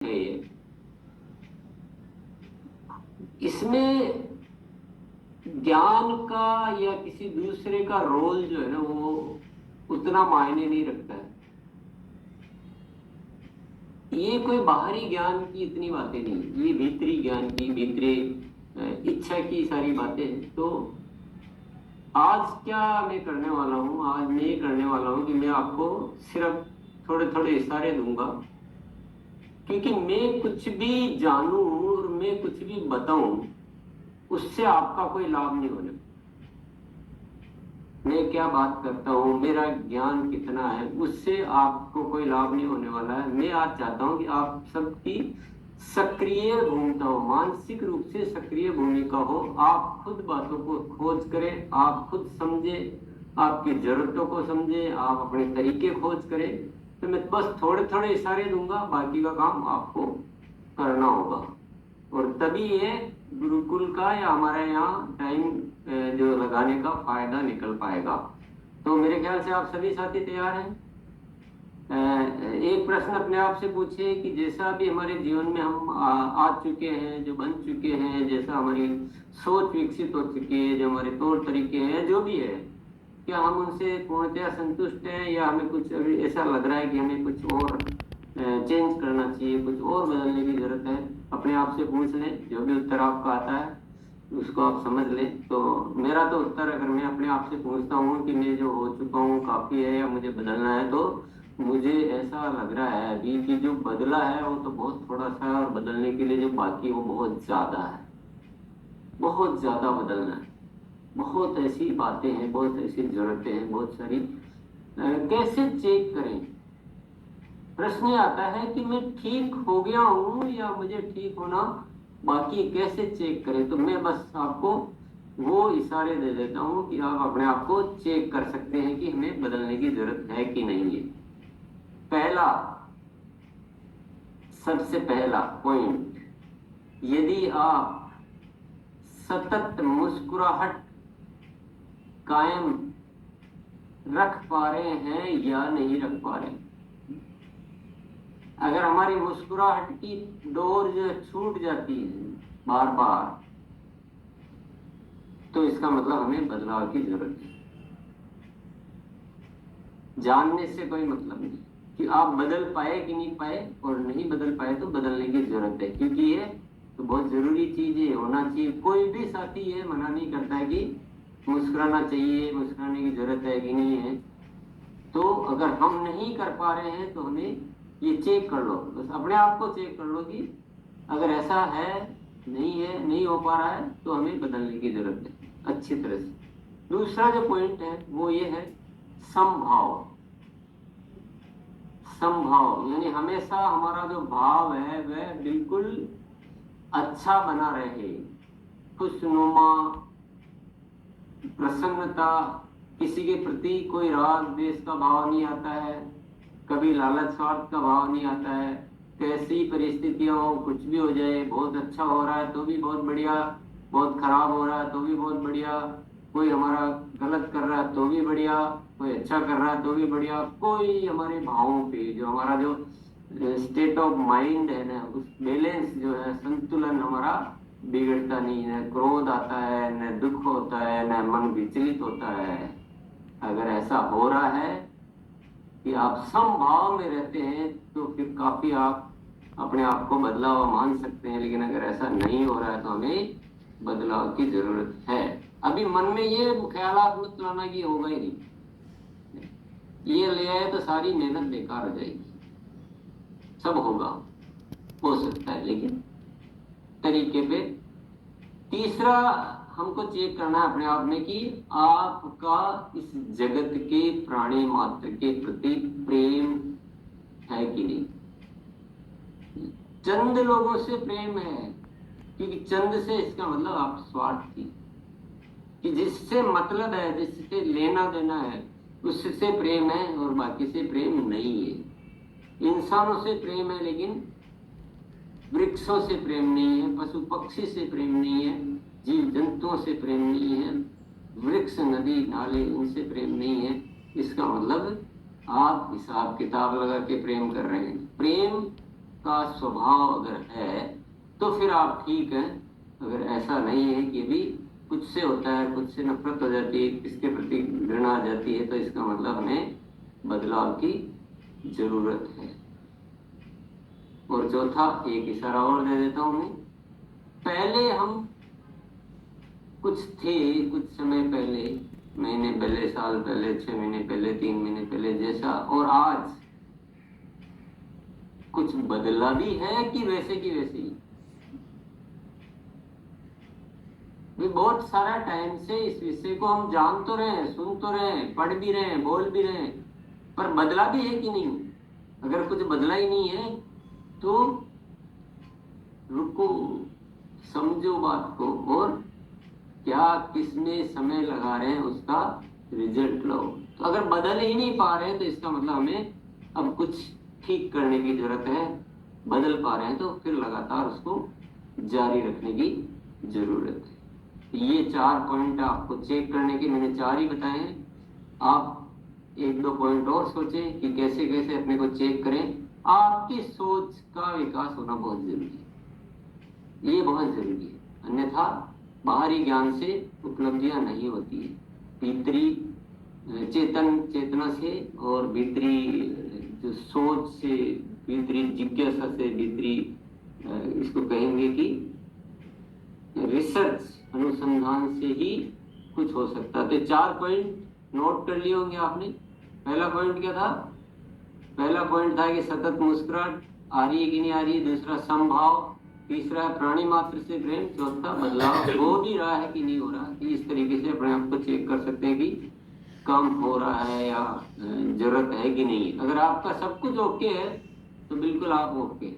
है ये। इसमें ज्ञान का या किसी दूसरे का रोल जो है ना वो उतना मायने नहीं रखता है। ये कोई बाहरी ज्ञान की इतनी बातें नहीं, ये भीतरी ज्ञान की, भीतरी इच्छा की सारी बातें हैं। तो आज क्या मैं करने वाला हूँ, आज मैं ये करने वाला हूँ कि मैं आपको सिर्फ थोड़े थोड़े इशारे दूंगा, क्योंकि मैं कुछ भी जानूं और मैं कुछ भी बताऊं उससे आपका कोई लाभ नहीं होने। मैं क्या बात करता हूँ, मेरा ज्ञान कितना है, उससे आपको कोई लाभ नहीं होने वाला है। मैं आज चाहता हूँ कि आप सबकी सक्रिय भूमिका हो, मानसिक रूप से सक्रिय भूमिका हो। आप खुद बातों को खोज करें, आप खुद समझे, आपकी जरूरतों को समझे, आप अपने तरीके खोज करें। तो मैं बस थोड़े थोड़े इशारे दूंगा, बाकी का काम आपको करना होगा। और तभी ये गुरुकुल का या हमारे यहाँ टाइम जो लगाने का फायदा निकल पाएगा। तो मेरे ख्याल से आप सभी साथी तैयार हैं। एक प्रश्न अपने आप से पूछिए कि जैसा भी हमारे जीवन में हम आ चुके हैं, जो बन चुके हैं, जैसा हमारी सोच विकसित हो चुकी है, जो हमारे तौर तरीके हैं, जो भी है, क्या हम उनसे पूर्णतया संतुष्ट हैं या हमें कुछ अभी ऐसा लग रहा है कि हमें कुछ और चेंज करना चाहिए, कुछ और बदलने की जरूरत है। अपने आप से पूछ लें, जो भी उत्तर आपका आता है उसको आप समझ लें। तो मेरा तो उत्तर, अगर मैं अपने आप से पूछता हूँ कि मैं जो हो चुका हूँ काफी है या मुझे बदलना है, तो मुझे ऐसा लग रहा है अभी कि जो बदला है वो तो बहुत थोड़ा सा है, और बदलने के लिए जो बाकी वो बहुत ज्यादा है, बहुत ज्यादा बदलना है। बहुत ऐसी बातें हैं, बहुत ऐसी जरूरतें हैं, बहुत सारी। कैसे चेक करें? प्रश्न ये आता है कि मैं ठीक हो गया हूं या मुझे ठीक होना बाकी, कैसे चेक करें? तो मैं बस आपको वो इशारे दे देता हूं कि आप अपने आप को चेक कर सकते हैं कि हमें बदलने की जरूरत है कि नहीं है। पहला, सबसे पहला पॉइंट, यदि आप सतत मुस्कुराहट कायम रख पा रहे हैं या नहीं रख पा रहे हैं। अगर हमारी मुस्कुराहट की डोर जो छूट जाती है बार बार, तो इसका मतलब हमें बदलाव की जरूरत है। जानने से कोई मतलब नहीं कि आप बदल पाए कि नहीं पाए, और नहीं बदल पाए तो बदलने की जरूरत है, क्योंकि ये तो बहुत जरूरी चीज है, होना चाहिए। कोई भी साथी ये मना नहीं करता है कि मुस्कुराना चाहिए, मुस्कुराने की जरूरत है कि नहीं है। तो अगर हम नहीं कर पा रहे हैं तो हमें ये चेक कर लो, बस अपने आप को चेक कर लो कि अगर ऐसा है, नहीं हो पा रहा है, तो हमें बदलने की जरूरत है अच्छी तरह से। दूसरा जो पॉइंट है वो ये है समभाव। समभाव यानी हमेशा हमारा जो भाव है वह बिल्कुल अच्छा बना रहे, खुशनुमा, प्रसन्नता, किसी के प्रति कोई राग द्वेष का भाव नहीं आता है, कभी लालच स्वार्थ का भाव नहीं आता है। कैसी परिस्थितियां हो, कुछ भी हो जाए, बहुत अच्छा हो रहा है तो भी बहुत बढ़िया, बहुत खराब हो रहा है तो भी बहुत बढ़िया, कोई हमारा गलत कर रहा है तो भी बढ़िया, कोई अच्छा कर रहा है तो भी बढ़िया। कोई हमारे भावों पे जो हमारा जो स्टेट ऑफ माइंड है ना, उस बैलेंस जो है, संतुलन हमारा बिगड़ता नहीं है, क्रोध आता है, न दुख होता है, न मन विचलित होता है। अगर ऐसा हो रहा है कि आप समभाव में रहते हैं तो फिर काफी आप अपने आप को बदलाव मान सकते हैं। लेकिन अगर ऐसा नहीं हो रहा है तो हमें बदलाव की जरूरत है। अभी मन में ये ख्यालात मत लाना कि होगा ही नहीं, ये ले आए तो सारी मेहनत बेकार हो जाएगी। सब होगा, हो सकता है, लेकिन तरीके पे। तीसरा, हमको चेक करना है अपने आप में कि आपका इस जगत के प्राणी मात्र के प्रति प्रेम है कि नहीं। चंद लोगों से प्रेम है, क्योंकि चंद से इसका मतलब आप स्वार्थी, कि जिससे मतलब है, जिससे लेना देना है, उससे प्रेम है और बाकी से प्रेम नहीं है। इंसानों से प्रेम है लेकिन वृक्षों से प्रेम नहीं है, पशु पक्षी से प्रेम नहीं है, जीव जंतुओं से प्रेम नहीं है, वृक्ष नदी नाले उनसे प्रेम नहीं है। इसका मतलब आप हिसाब किताब लगा के प्रेम कर रहे हैं। प्रेम का स्वभाव अगर है तो फिर आप ठीक हैं। अगर ऐसा नहीं है कि भी कुछ से होता है, कुछ से नफरत हो जाती है, किसके प्रति घृणा आ जाती है, तो इसका मतलब हमें बदलाव की जरूरत है। और चौथा, एक इशारा और दे देता हूं मैं। पहले हम कुछ थे, कुछ समय पहले, महीने पहले, साल पहले, 6 महीने पहले, 3 महीने पहले जैसा, और आज कुछ बदला भी है कि वैसे की वैसे ही? बहुत सारा टाइम से इस विषय को हम जान तो रहे हैं, सुन तो रहे हैं, पढ़ भी रहे हैं, बोल भी रहे हैं, पर बदला भी है कि नहीं? अगर कुछ बदला ही नहीं है तो रुको, समझो बात को, और क्या किसमें समय लगा रहे हैं उसका रिजल्ट लो। तो अगर बदल ही नहीं पा रहे हैं तो इसका मतलब हमें अब कुछ ठीक करने की जरूरत है। बदल पा रहे हैं तो फिर लगातार उसको जारी रखने की जरूरत है। ये 4 पॉइंट आपको चेक करने के मैंने 4 ही बताए हैं। आप 1-2 पॉइंट और सोचें कि कैसे कैसे अपने को चेक करें। आपकी सोच का विकास होना बहुत जरूरी है, ये बहुत जरूरी है। अन्यथा बाहरी ज्ञान से उपलब्धियां नहीं होती है। भीतरी चेतना से और भीतरी जो सोच से, भीतरी जिज्ञासा से, भीतरी इसको कहेंगे कि रिसर्च, अनुसंधान से ही कुछ हो सकता है। तो 4 पॉइंट नोट कर लिए होंगे आपने। पहला पॉइंट क्या था? पहला पॉइंट था कि सतत मुस्कुराहट आ रही है कि नहीं आ रही है। दूसरा, समभाव। तीसरा, प्राणी मात्र से प्रेम। चौथा, बदलाव हो भी रहा है कि नहीं हो रहा। इस तरीके से अपने आप को चेक कर सकते हैं कि कम हो रहा है या जरूरत है कि नहीं। अगर आपका सब कुछ ओके है तो बिल्कुल आप ओके,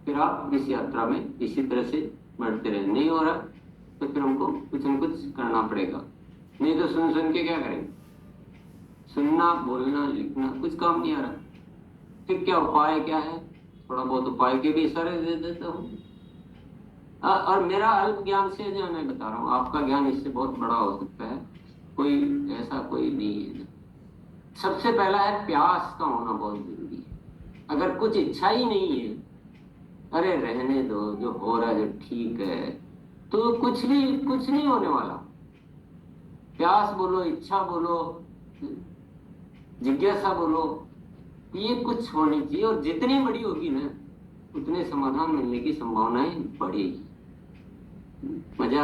फिर आप इस यात्रा में इसी तरह से बढ़ते रहे। नहीं हो रहा तो फिर हमको कुछ न कुछ करना पड़ेगा, नहीं तो सुन सुन के क्या करेंगे? सुनना, बोलना, लिखना कुछ काम नहीं आ रहा। फिर क्या उपाय क्या है? थोड़ा बहुत उपाय के भी इशारे दे देता हूँ। और मेरा अल्प ज्ञान से जो मैं बता रहा हूँ, आपका ज्ञान इससे बहुत बड़ा हो सकता है। कोई ऐसा कोई नहीं है। सबसे पहला है, प्यास का होना बहुत जरूरी है। अगर कुछ इच्छा ही नहीं है, अरे रहने दो, जो हो रहा है जो ठीक है, तो कुछ नहीं होने वाला। प्यास बोलो, इच्छा बोलो, जिज्ञासा बोलो, ये कुछ होनी चाहिए। और जितनी बड़ी होगी ना, उतने समाधान मिलने की संभावनाएं बढ़ेगी। मजा